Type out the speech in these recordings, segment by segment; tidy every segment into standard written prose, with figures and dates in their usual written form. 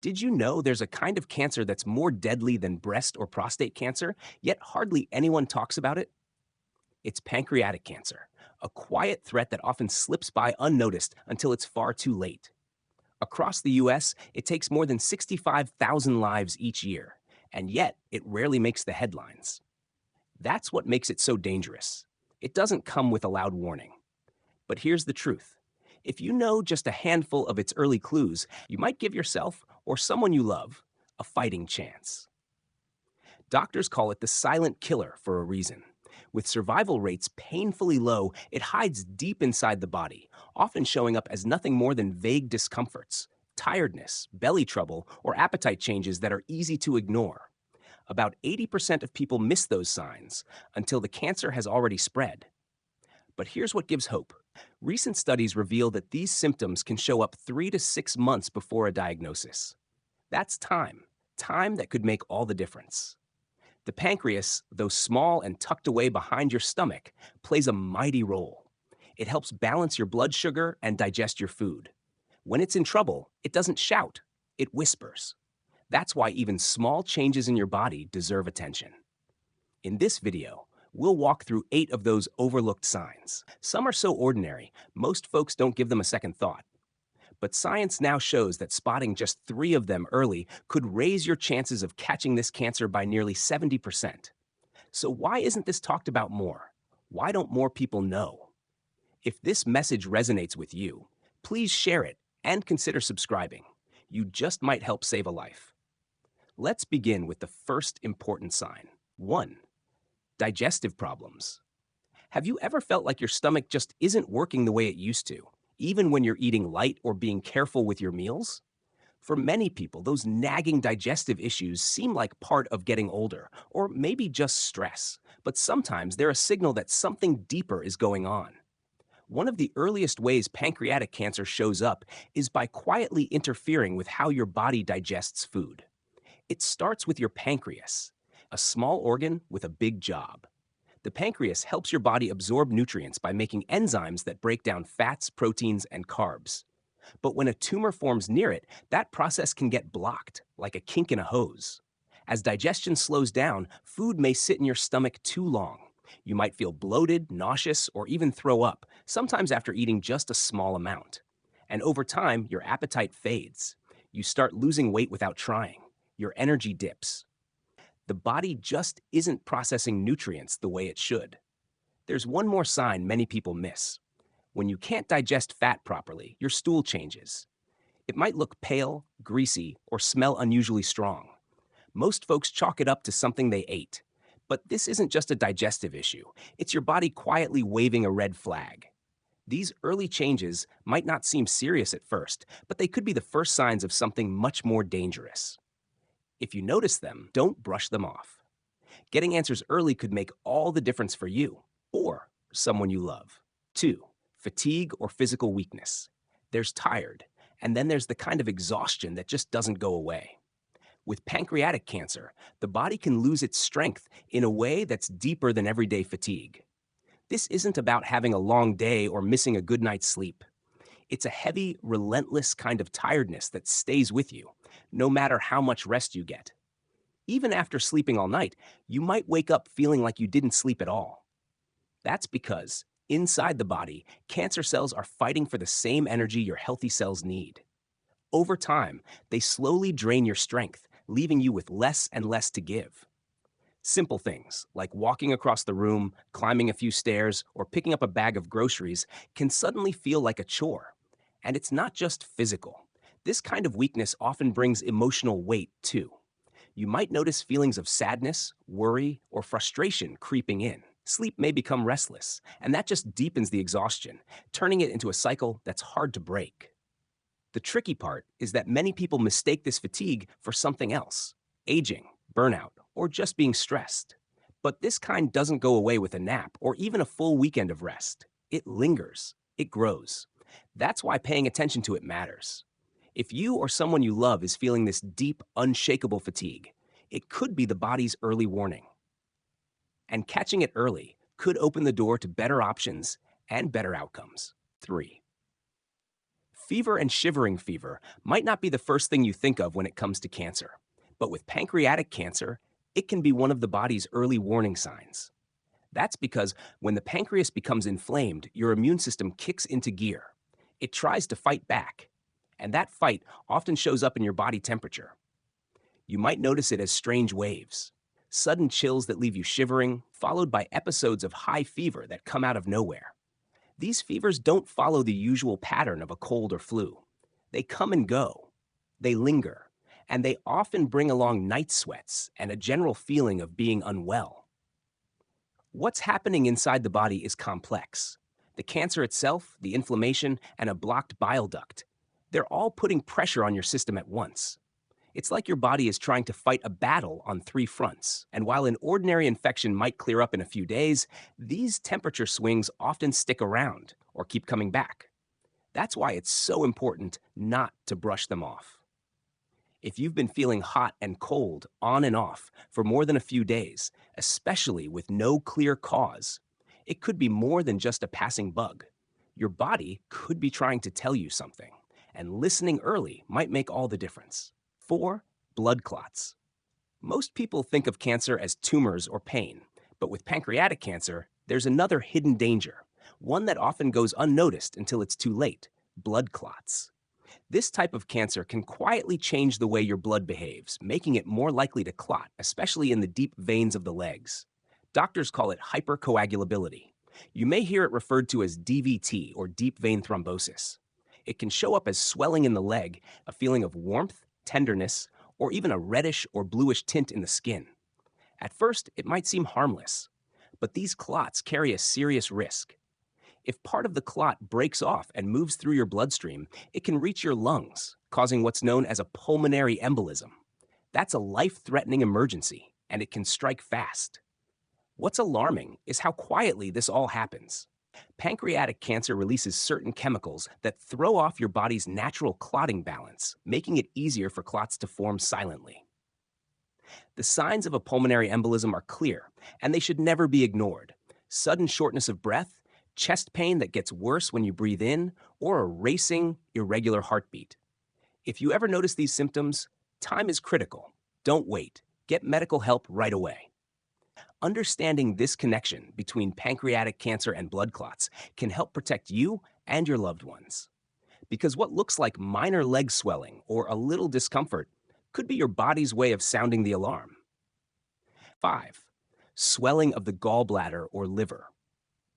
Did you know there's a kind of cancer that's more deadly than breast or prostate cancer, yet hardly anyone talks about it? It's pancreatic cancer, a quiet threat that often slips by unnoticed until it's far too late. Across the US, it takes more than 65,000 lives each year, and yet it rarely makes the headlines. That's what makes it so dangerous. It doesn't come with a loud warning. But here's the truth. If you know just a handful of its early clues, you might give yourself or someone you love a fighting chance. Doctors call it the silent killer for a reason. With survival rates painfully low, it hides deep inside the body, often showing up as nothing more than vague discomforts, tiredness, belly trouble, or appetite changes that are easy to ignore. About 80% of people miss those signs until the cancer has already spread. But here's what gives hope. Recent studies reveal that these symptoms can show up 3 to 6 months before a diagnosis. That's time that could make all the difference. The pancreas, though small and tucked away behind your stomach, plays a mighty role. It helps balance your blood sugar and digest your food. When it's in trouble, it doesn't shout, it whispers. That's why even small changes in your body deserve attention. In this video, we'll walk through 8 of those overlooked signs. Some are so ordinary, most folks don't give them a second thought. But science now shows that spotting just 3 of them early could raise your chances of catching this cancer by nearly 70%. So why isn't this talked about more? Why don't more people know? If this message resonates with you, please share it and consider subscribing. You just might help save a life. Let's begin with the first important sign. 1. Digestive problems. Have you ever felt like your stomach just isn't working the way it used to, even when you're eating light or being careful with your meals? For many people, those nagging digestive issues seem like part of getting older, or maybe just stress, but sometimes they're a signal that something deeper is going on. One of the earliest ways pancreatic cancer shows up is by quietly interfering with how your body digests food. It starts with your pancreas, a small organ with a big job. The pancreas helps your body absorb nutrients by making enzymes that break down fats, proteins, and carbs. But when a tumor forms near it, that process can get blocked, like a kink in a hose. As digestion slows down, food may sit in your stomach too long. You might feel bloated, nauseous, or even throw up, sometimes after eating just a small amount. And over time, your appetite fades. You start losing weight without trying. Your energy dips. The body just isn't processing nutrients the way it should. There's one more sign many people miss. When you can't digest fat properly, your stool changes. It might look pale, greasy, or smell unusually strong. Most folks chalk it up to something they ate. But this isn't just a digestive issue. It's your body quietly waving a red flag. These early changes might not seem serious at first, but they could be the first signs of something much more dangerous. If you notice them, don't brush them off. Getting answers early could make all the difference for you or someone you love. 2. Fatigue or physical weakness. There's tired, and then there's the kind of exhaustion that just doesn't go away. With pancreatic cancer, the body can lose its strength in a way that's deeper than everyday fatigue. This isn't about having a long day or missing a good night's sleep. It's a heavy, relentless kind of tiredness that stays with you, no matter how much rest you get. Even after sleeping all night, you might wake up feeling like you didn't sleep at all. That's because, inside the body, cancer cells are fighting for the same energy your healthy cells need. Over time, they slowly drain your strength, leaving you with less and less to give. Simple things, like walking across the room, climbing a few stairs, or picking up a bag of groceries, can suddenly feel like a chore. And it's not just physical. This kind of weakness often brings emotional weight, too. You might notice feelings of sadness, worry, or frustration creeping in. Sleep may become restless, and that just deepens the exhaustion, turning it into a cycle that's hard to break. The tricky part is that many people mistake this fatigue for something else: aging, burnout, or just being stressed. But this kind doesn't go away with a nap or even a full weekend of rest. It lingers. It grows. That's why paying attention to it matters. If you or someone you love is feeling this deep, unshakable fatigue, it could be the body's early warning. And catching it early could open the door to better options and better outcomes. 3. Fever and shivering fever might not be the first thing you think of when it comes to cancer, but with pancreatic cancer, it can be one of the body's early warning signs. That's because when the pancreas becomes inflamed, your immune system kicks into gear. It tries to fight back, and that fight often shows up in your body temperature. You might notice it as strange waves, sudden chills that leave you shivering, followed by episodes of high fever that come out of nowhere. These fevers don't follow the usual pattern of a cold or flu. They come and go. They linger, and they often bring along night sweats and a general feeling of being unwell. What's happening inside the body is complex. The cancer itself, the inflammation, and a blocked bile duct, they're all putting pressure on your system at once. It's like your body is trying to fight a battle on three fronts. And while an ordinary infection might clear up in a few days, these temperature swings often stick around or keep coming back. That's why it's so important not to brush them off. If you've been feeling hot and cold on and off for more than a few days, especially with no clear cause, it could be more than just a passing bug. Your body could be trying to tell you something, and listening early might make all the difference. 4. Blood clots. Most people think of cancer as tumors or pain, but with pancreatic cancer, there's another hidden danger, one that often goes unnoticed until it's too late: blood clots. This type of cancer can quietly change the way your blood behaves, making it more likely to clot, especially in the deep veins of the legs. Doctors call it hypercoagulability. You may hear it referred to as DVT, or deep vein thrombosis. It can show up as swelling in the leg, a feeling of warmth, tenderness, or even a reddish or bluish tint in the skin. At first, it might seem harmless, but these clots carry a serious risk. If part of the clot breaks off and moves through your bloodstream, it can reach your lungs, causing what's known as a pulmonary embolism. That's a life-threatening emergency, and it can strike fast. What's alarming is how quietly this all happens. Pancreatic cancer releases certain chemicals that throw off your body's natural clotting balance, making it easier for clots to form silently. The signs of a pulmonary embolism are clear, and they should never be ignored. Sudden shortness of breath, chest pain that gets worse when you breathe in, or a racing, irregular heartbeat. If you ever notice these symptoms, time is critical. Don't wait. Get medical help right away. Understanding this connection between pancreatic cancer and blood clots can help protect you and your loved ones. Because what looks like minor leg swelling or a little discomfort could be your body's way of sounding the alarm. 5. Swelling of the gallbladder or liver.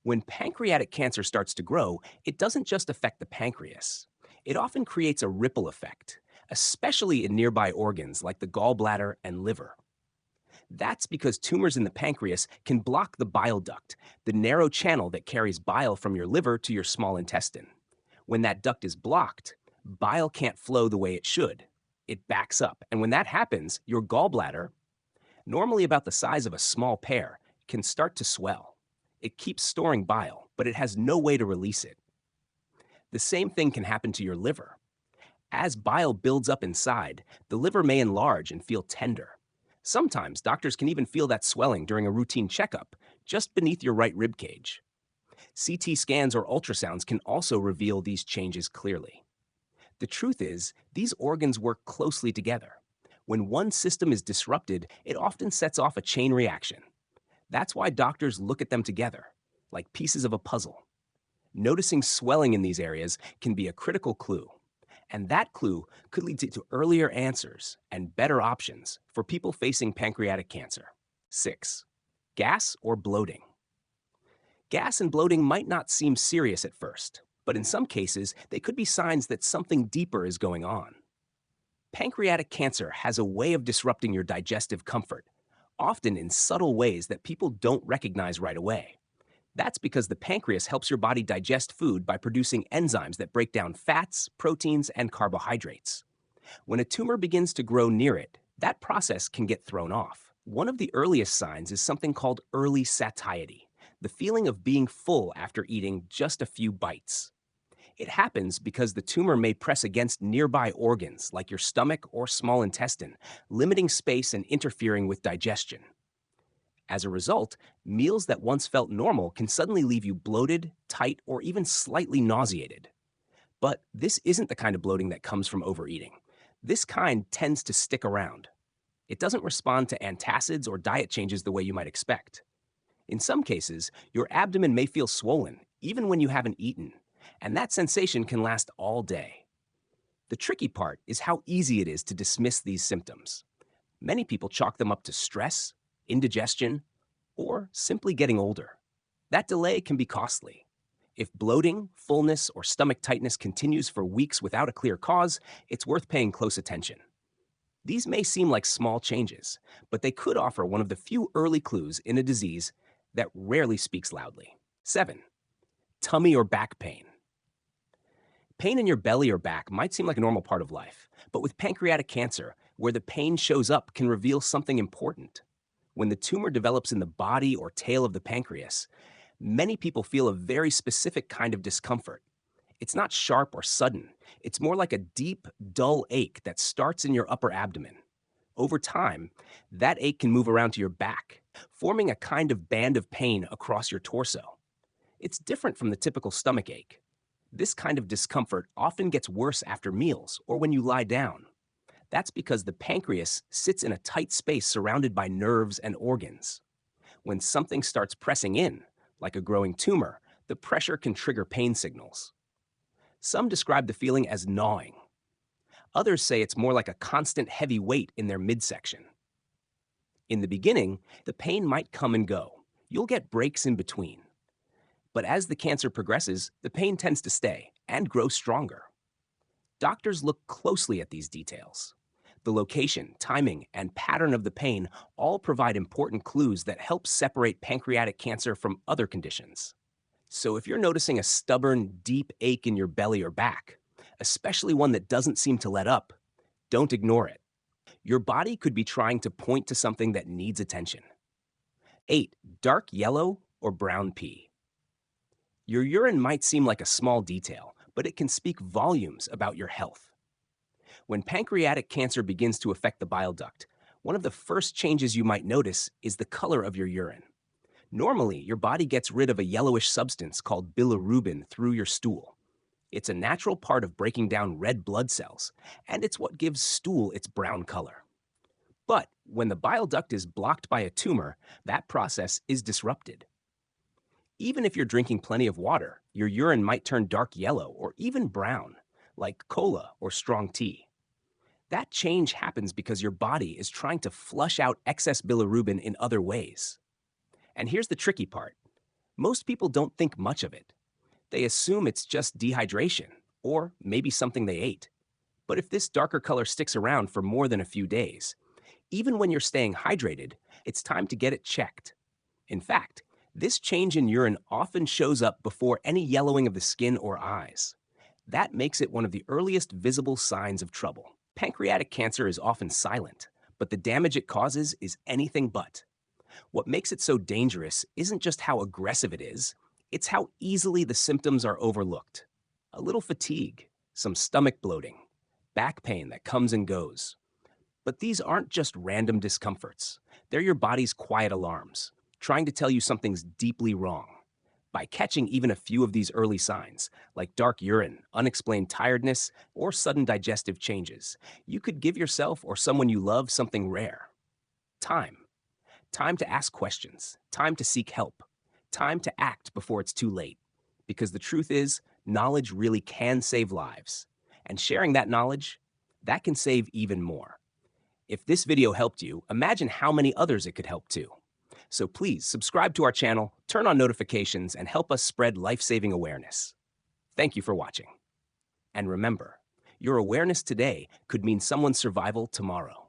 When pancreatic cancer starts to grow, it doesn't just affect the pancreas. It often creates a ripple effect, especially in nearby organs like the gallbladder and liver. That's because tumors in the pancreas can block the bile duct, the narrow channel that carries bile from your liver to your small intestine. When that duct is blocked, bile can't flow the way it should. It backs up, and when that happens, your gallbladder, normally about the size of a small pear, can start to swell. It keeps storing bile, but it has no way to release it. The same thing can happen to your liver. As bile builds up inside, the liver may enlarge and feel tender. Sometimes doctors can even feel that swelling during a routine checkup, just beneath your right rib cage. CT scans or ultrasounds can also reveal these changes clearly. The truth is, these organs work closely together. When one system is disrupted, it often sets off a chain reaction. That's why doctors look at them together, like pieces of a puzzle. Noticing swelling in these areas can be a critical clue. And that clue could lead to earlier answers and better options for people facing pancreatic cancer. 6. Gas or bloating. Gas and bloating might not seem serious at first, but in some cases, they could be signs that something deeper is going on. Pancreatic cancer has a way of disrupting your digestive comfort, often in subtle ways that people don't recognize right away. That's because the pancreas helps your body digest food by producing enzymes that break down fats, proteins, and carbohydrates. When a tumor begins to grow near it, that process can get thrown off. One of the earliest signs is something called early satiety, the feeling of being full after eating just a few bites. It happens because the tumor may press against nearby organs like your stomach or small intestine, limiting space and interfering with digestion. As a result, meals that once felt normal can suddenly leave you bloated, tight, or even slightly nauseated. But this isn't the kind of bloating that comes from overeating. This kind tends to stick around. It doesn't respond to antacids or diet changes the way you might expect. In some cases, your abdomen may feel swollen, even when you haven't eaten, and that sensation can last all day. The tricky part is how easy it is to dismiss these symptoms. Many people chalk them up to stress, indigestion, or simply getting older. That delay can be costly. If bloating, fullness, or stomach tightness continues for weeks without a clear cause, it's worth paying close attention. These may seem like small changes, but they could offer one of the few early clues in a disease that rarely speaks loudly. 7. Tummy or back pain. Pain in your belly or back might seem like a normal part of life, but with pancreatic cancer, where the pain shows up can reveal something important. When the tumor develops in the body or tail of the pancreas, many people feel a very specific kind of discomfort. It's not sharp or sudden. It's more like a deep, dull ache that starts in your upper abdomen. Over time, that ache can move around to your back, forming a kind of band of pain across your torso. It's different from the typical stomach ache. This kind of discomfort often gets worse after meals or when you lie down. That's because the pancreas sits in a tight space surrounded by nerves and organs. When something starts pressing in, like a growing tumor, the pressure can trigger pain signals. Some describe the feeling as gnawing. Others say it's more like a constant heavy weight in their midsection. In the beginning, the pain might come and go. You'll get breaks in between. But as the cancer progresses, the pain tends to stay and grow stronger. Doctors look closely at these details. The location, timing, and pattern of the pain all provide important clues that help separate pancreatic cancer from other conditions. So if you're noticing a stubborn, deep ache in your belly or back, especially one that doesn't seem to let up, don't ignore it. Your body could be trying to point to something that needs attention. 8. Dark yellow or brown pee. Your urine might seem like a small detail, but it can speak volumes about your health. When pancreatic cancer begins to affect the bile duct, one of the first changes you might notice is the color of your urine. Normally, your body gets rid of a yellowish substance called bilirubin through your stool. It's a natural part of breaking down red blood cells, and it's what gives stool its brown color. But when the bile duct is blocked by a tumor, that process is disrupted. Even if you're drinking plenty of water, your urine might turn dark yellow or even brown, like cola or strong tea. That change happens because your body is trying to flush out excess bilirubin in other ways. And here's the tricky part. Most people don't think much of it. They assume it's just dehydration, or maybe something they ate. But if this darker color sticks around for more than a few days, even when you're staying hydrated, it's time to get it checked. In fact, this change in urine often shows up before any yellowing of the skin or eyes. That makes it one of the earliest visible signs of trouble. Pancreatic cancer is often silent, but the damage it causes is anything but. What makes it so dangerous isn't just how aggressive it is, it's how easily the symptoms are overlooked. A little fatigue, some stomach bloating, back pain that comes and goes. But these aren't just random discomforts. They're your body's quiet alarms, trying to tell you something's deeply wrong. By catching even a few of these early signs, like dark urine, unexplained tiredness, or sudden digestive changes, you could give yourself or someone you love something rare. Time. Time to ask questions. Time to seek help. Time to act before it's too late. Because the truth is, knowledge really can save lives. And sharing that knowledge, that can save even more. If this video helped you, imagine how many others it could help too. So please subscribe to our channel, turn on notifications, and help us spread life-saving awareness. Thank you for watching. And remember, your awareness today could mean someone's survival tomorrow.